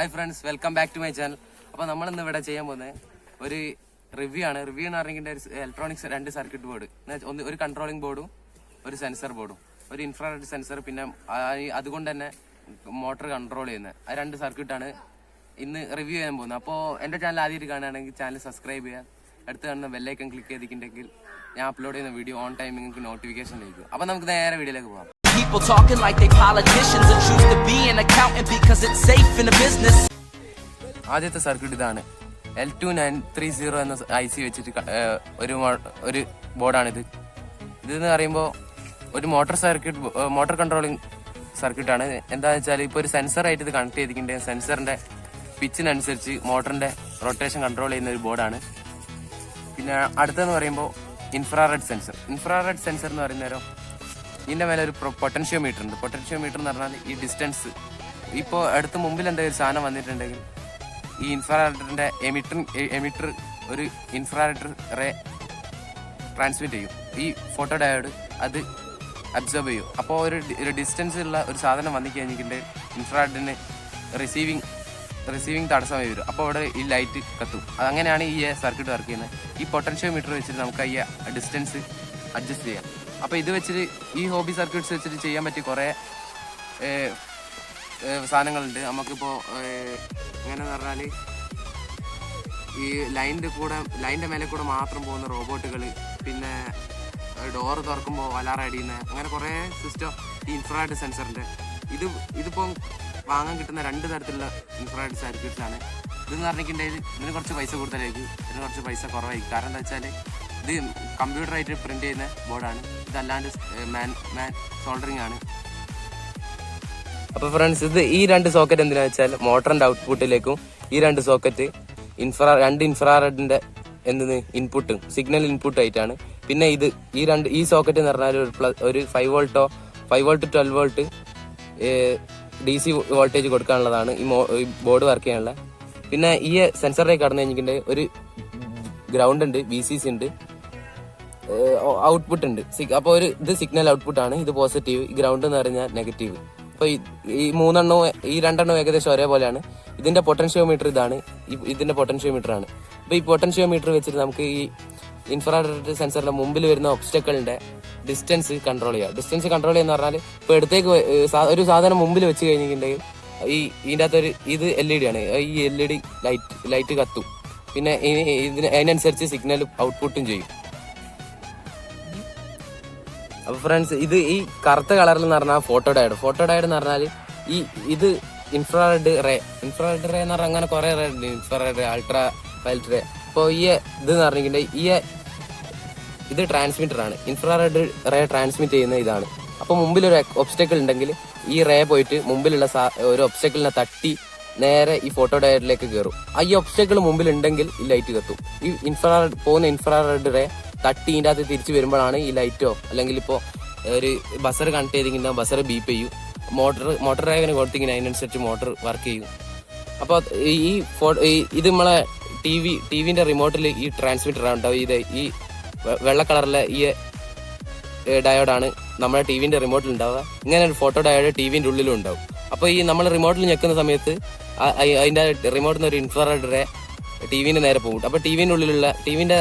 Hi friends, welcome back to my channel. അപ്പോൾ നമ്മളിന്ന് ഇവിടെ ചെയ്യാൻ പോകുന്നത് ഒരു റിവ്യൂ ആണ്. റിവ്യൂ എന്ന് പറഞ്ഞിട്ട് ഇലക്ട്രോണിക്സ് 2 സർക്യൂട്ട് ബോർഡ്, ഒരു കൺട്രോളിംഗ് ബോർഡും ഒരു സെൻസർ ബോർഡും, ഒരു ഇൻഫ്രാറെഡ് സെൻസർ, പിന്നെ അതുകൊണ്ട് തന്നെ മോട്ടർ കൺട്രോൾ ചെയ്യുന്നത് ആ 2 സർക്യൂട്ടാണ് ഇന്ന് റിവ്യൂ ചെയ്യാൻ പോകുന്നത്. അപ്പോൾ എൻ്റെ ചാനൽ ആദ്യമായിട്ട് കാണുകയാണെങ്കിൽ ചാനൽ സബ്സ്ക്രൈബ് ചെയ്യുക, അടുത്ത് കാണുന്ന ബെല്ലൈക്കൺ ക്ലിക്ക് ചെയ്തിട്ടുണ്ടെങ്കിൽ ഞാൻ അപ്ലോഡ് ചെയ്യുന്ന വീഡിയോ ഓൺ ടൈം നിങ്ങൾക്ക് നോട്ടിഫിക്കേഷൻ ലഭിക്കും. അപ്പോൾ നമുക്ക് നേരെ വീഡിയോയിലേക്ക് പോകാം. People talking like they politicians and choose to be an accountant because it's safe in the business. ആദ്യത്തെ സർക്യൂട്ട് ഇതാണ്. L2930 എന്ന IC വെച്ചിട്ട് ഒരു ബോർഡാണിത്. ഇതെന്ന് പറയുമ്പോൾ ഒരു മോട്ടോർ കൺട്രോളിംഗ് സർക്യൂട്ടാണ്. എന്താണെന്ന് വെച്ചാൽ ഇപ്പോൾ ഒരു സെൻസറായിട്ട് ഇത് കണക്ട് ചെയ്തിട്ടുണ്ടെങ്കിൽ സെൻസറിന്റെ പിച്ചിനനുസരിച്ച് മോട്ടറിന്റെ റൊട്ടേഷൻ കൺട്രോൾ ചെയ്യുന്ന ഒരു ബോർഡാണ്. പിന്നെ അടുത്തെന്ന് പറയുമ്പോൾ ഇൻഫ്രാറെഡ് സെൻസർ എന്ന് പറയുന്നേരം ഇതിന്റെ മേലെ ഒരു പൊട്ടൻഷ്യോമീറ്റർ ഉണ്ട്. പൊട്ടൻഷ്യോമീറ്റർ എന്ന് പറഞ്ഞാൽ ഈ ഡിസ്റ്റൻസ് ഇപ്പോൾ അടുത്ത് മുമ്പിൽ എന്തെങ്കിലും സാധനം വന്നിട്ടുണ്ടെങ്കിൽ ഈ ഇൻഫ്രാറെഡിന്റെ എമിറ്റർ ഒരു ഇൻഫ്രാറെഡ് റേ ട്രാൻസ്മിറ്റ് ചെയ്യും. ഈ ഫോട്ടോ ഡയോഡ് അത് അബ്സോർബ് ചെയ്യും. അപ്പോൾ ഒരു ഡിസ്റ്റൻസ് ഉള്ള ഒരു സാധനം വന്നു കഴിഞ്ഞിട്ടുണ്ടെങ്കിൽ ഇൻഫ്രാറെഡിന് റിസീവിങ് തടസ്സമായി വരും. അപ്പോൾ അവിടെ ഈ ലൈറ്റ് കത്തും. അതങ്ങനെയാണ് ഈ സർക്യൂട്ട് വർക്ക് ചെയ്യുന്നത്. ഈ പൊട്ടൻഷ്യോമീറ്റർ വെച്ചിട്ട് നമുക്ക് ഈ ഡിസ്റ്റൻസ് അഡ്ജസ്റ്റ് ചെയ്യാം. അപ്പോൾ ഇത് വെച്ചിട്ട് ഈ ഹോബി സർക്യൂട്ട്സ് വെച്ചിട്ട് ചെയ്യാൻ പറ്റിയ കുറേ സാധനങ്ങളുണ്ട്. നമുക്കിപ്പോൾ എങ്ങനെയെന്ന് പറഞ്ഞാൽ ഈ ലൈനിൻ്റെ മേലെ കൂടെ മാത്രം പോകുന്ന റോബോട്ടുകൾ, പിന്നെ ഡോറ് തുറക്കുമ്പോൾ അലാറം അടിയുന്ന, അങ്ങനെ കുറേ സിസ്റ്റം ഈ ഇൻഫ്രാറെഡ് സെൻസറിൻ്റെ ഇതിപ്പോൾ വാങ്ങാൻ കിട്ടുന്ന 2 തരത്തിലുള്ള ഇൻഫ്രാറെഡ് സർക്യൂട്ട്സാണ്. ഇതെന്ന് പറഞ്ഞിട്ടുണ്ടെങ്കിൽ ഇതിന് കുറച്ച് പൈസ കൂടുതലായിരിക്കും, ഇതിന് കുറച്ച് പൈസ കുറവായിരിക്കും. കാരണം എന്താ വെച്ചാൽ ഇത് കമ്പ്യൂട്ടറായിട്ട് പ്രിന്റ് ചെയ്യുന്ന ബോർഡാണ്. ഇതല്ലാണ്ട് മാൻ സോൾഡറിങ് ആണ്. അപ്പോൾ ഫ്രണ്ട്സ്, ഈ 2 സോക്കറ്റ് എന്തിനാ വെച്ചാൽ മോട്ടറിന്റെ ഔട്ട്പുട്ടിലേക്കും ഈ 2 സോക്കറ്റ് 2 ഇൻഫ്രാറെഡിന്റെ ഇൻപുട്ടും സിഗ്നൽ ഇൻപുട്ട് ആയിട്ടാണ്. പിന്നെ ഈ സോക്കറ്റ് എന്ന് പറഞ്ഞാൽ ഒരു 5 വോൾട്ടോ 5 വോൾട്ട് 12 വോൾട്ട് DC വോൾട്ടേജ് കൊടുക്കാനുള്ളതാണ് ഈ ബോർഡ് വർക്ക് ചെയ്യാനുള്ള. പിന്നെ ഈ സെൻസറിലേക്ക് കടന്നു കഴിഞ്ഞിട്ടുണ്ടെങ്കിൽ ഒരു ഗ്രൗണ്ട് ഉണ്ട്, VCC ഉണ്ട്, ഔട്ട്പുട്ട് ഉണ്ട്. അപ്പോൾ ഇത് സിഗ്നൽ ഔട്ട്പുട്ട് ആണ്, ഇത് പോസിറ്റീവ്, ഈ ഗ്രൗണ്ട് എന്ന് പറഞ്ഞാൽ നെഗറ്റീവ്. അപ്പോൾ ഈ 2 ഏകദേശം ഒരേപോലെയാണ്. ഇതിന്റെ പൊട്ടൻഷ്യോമീറ്റർ ഇതാണ്, ഇതിന്റെ പൊട്ടൻഷ്യോമീറ്റർ ആണ്. അപ്പോൾ ഈ പൊട്ടൻഷ്യോമീറ്റർ വെച്ചിട്ട് നമുക്ക് ഈ ഇൻഫ്രാറെഡ് സെൻസറിന്റെ മുമ്പിൽ വരുന്ന ഒബ്സ്റ്റക്കിളിന്റെ ഡിസ്റ്റൻസ് കൺട്രോൾ ചെയ്യാം. ഡിസ്റ്റൻസ് കൺട്രോൾ ചെയ്യുന്ന പറഞ്ഞാൽ ഇപ്പോൾ അടുത്തേക്ക് ഒരു സാധനം മുമ്പിൽ വെച്ച് കഴിഞ്ഞിട്ടുണ്ടെങ്കിൽ ഇതിൻ്റെ അകത്തൊരു ഇത് LED ആണ്. ഈ LED ലൈറ്റ് കത്തും. പിന്നെ അതിനനുസരിച്ച് സിഗ്നൽ ഔട്ട്പുട്ടും ചെയ്യും. അപ്പൊ ഫ്രണ്ട്സ്, ഈ കറുത്ത കളറിൽ എന്ന് പറഞ്ഞാൽ ഫോട്ടോ ഡയോഡ് എന്ന് പറഞ്ഞാൽ ഇത് ഇൻഫ്രാറെഡ് റേ എന്ന് പറഞ്ഞാൽ അങ്ങനെ കുറെ റേ ഉണ്ട്. Infrared, ultra violet ray. അപ്പോൾ ഇതെന്ന് പറഞ്ഞിട്ടുണ്ടെങ്കിൽ ഇത് ട്രാൻസ്മിറ്റർ ആണ്. ഇൻഫ്രാറെഡ് റേ ട്രാൻസ്മിറ്റ് ചെയ്യുന്ന ഇതാണ്. അപ്പോൾ മുമ്പിൽ ഒരു ഒബ്സ്റ്റക്കിൾ ഉണ്ടെങ്കിൽ ഈ റേ പോയിട്ട് മുമ്പിലുള്ള ഒരു ഒബ്സ്റ്റക്കിളിനെ തട്ടി നേരെ ഈ ഫോട്ടോ ഡയോഡിലേക്ക് കയറും. ഈ ഒബ്സ്റ്റക്കിൾ മുമ്പിൽ ഉണ്ടെങ്കിൽ ഈ ലൈറ്റ് കത്തും. ഈ ഇൻഫ്രാറെഡ് റേ തട്ടി ഇതിൻ്റെ അകത്ത് തിരിച്ചു വരുമ്പോഴാണ് ഈ ലൈറ്റോ അല്ലെങ്കിൽ ഇപ്പോൾ ഒരു ബസർ കണക്ട് ചെയ്തിങ്ങനെ ബസർ ബീപ്പ് ചെയ്യും. മോട്ടർ ഡ്രൈവിന് കൊടുത്തിങ്ങനെ അതിനനുസരിച്ച് മോട്ടർ വർക്ക് ചെയ്യും. അപ്പോൾ ഇത് നമ്മളെ ടിവിന്റെ റിമോട്ടിൽ ഈ ട്രാൻസ്മിറ്റർ ഉണ്ടാവും. ഈ വെള്ള കളറിലെ ഈ ഡയോഡാണ് നമ്മുടെ ടിവിന്റെ റിമോട്ടിൽ ഉണ്ടാവുക. ഇങ്ങനെ ഒരു ഫോട്ടോ ഡയോഡ് ടിവിന്റെ ഉള്ളിലും ഉണ്ടാവും. അപ്പോൾ നമ്മൾ റിമോട്ടിൽ ഞെക്കുന്ന സമയത്ത് അതിന്റെ റിമോട്ടിൽ നിന്ന് ഒരു ഇൻഫ്രാറെഡ് റേ ടിവിന്റെ നേരെ പോകും. അപ്പോൾ ടിവിന്റെ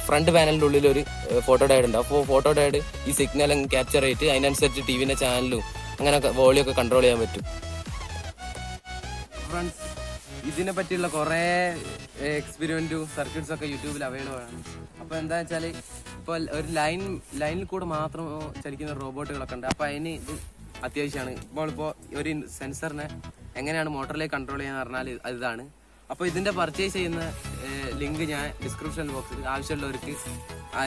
ഫ്രണ്ട് പാനലിന്റെ ഉള്ളിൽ ഒരു ഫോട്ടോ ഡയോഡ് ഉണ്ടാവും. അപ്പോൾ ഫോട്ടോ ഡയോഡ് ഈ സിഗ്നൽ ക്യാപ്ചർ ചെയ്തിട്ട് അതിനനുസരിച്ച് ടിവിന്റെ ചാനലും അങ്ങനെ വോളിയം ഒക്കെ കൺട്രോൾ ചെയ്യാൻ പറ്റും. ഫ്രണ്ട്സ്, ഇതിനെ പറ്റിയുള്ള കുറേ എക്സ്പെരിമെന്റും സർക്യൂട്ട്സ് ഒക്കെ യൂട്യൂബിൽ അവൈലബിൾ ആണ്. അപ്പോൾ എന്താ വെച്ചാൽ ഇപ്പോൾ ഒരു ലൈനിൽ കൂടെ മാത്രം ചലിക്കുന്ന റോബോട്ടുകളൊക്കെ ഉണ്ട്. അപ്പോൾ അതിന് ഇത് അത്യാവശ്യമാണ്. ഇപ്പോൾ ഒരു സെൻസറിനെ എങ്ങനെയാണ് മോട്ടറിലേക്ക് കൺട്രോൾ ചെയ്യാന്ന് പറഞ്ഞാൽ ഇതാണ്. അപ്പോൾ ഇതിന്റെ പർച്ചേസ് ചെയ്യുന്ന ലിങ്ക് ഞാൻ ഡിസ്ക്രിപ്ഷൻ ബോക്സിൽ ആവശ്യമുള്ളവർക്ക്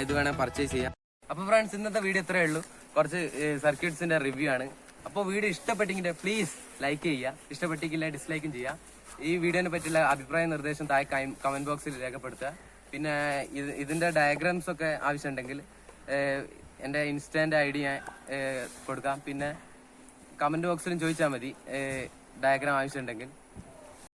ഇത് വേണേൽ പർച്ചേസ് ചെയ്യാം. അപ്പോൾ ഫ്രണ്ട്സ്, ഇന്നത്തെ വീഡിയോ ഇത്രയേ ഉള്ളൂ. കുറച്ച് സർക്യൂട്ട്സിന്റെ റിവ്യൂ ആണ്. അപ്പോൾ വീഡിയോ ഇഷ്ടപ്പെട്ടെങ്കിൽ പ്ലീസ് ലൈക്ക് ചെയ്യുക, ഇഷ്ടപ്പെട്ടില്ല ഡിസ്ലൈക്കും ചെയ്യുക. ഈ വീഡിയോനെ പറ്റിയുള്ള അഭിപ്രായ നിർദ്ദേശം താഴെ കമന്റ് ബോക്സിൽ രേഖപ്പെടുത്തുക. പിന്നെ ഇതിന്റെ ഡയഗ്രാംസ് ഒക്കെ ആവശ്യമുണ്ടെങ്കിൽ എൻ്റെ ഇൻസ്റ്റന്റ് ID ഞാൻ കൊടുക്കാം. പിന്നെ കമന്റ് ബോക്സിലും ചോദിച്ചാൽ മതി ഡയഗ്രാം ആവശ്യമുണ്ടെങ്കിൽ.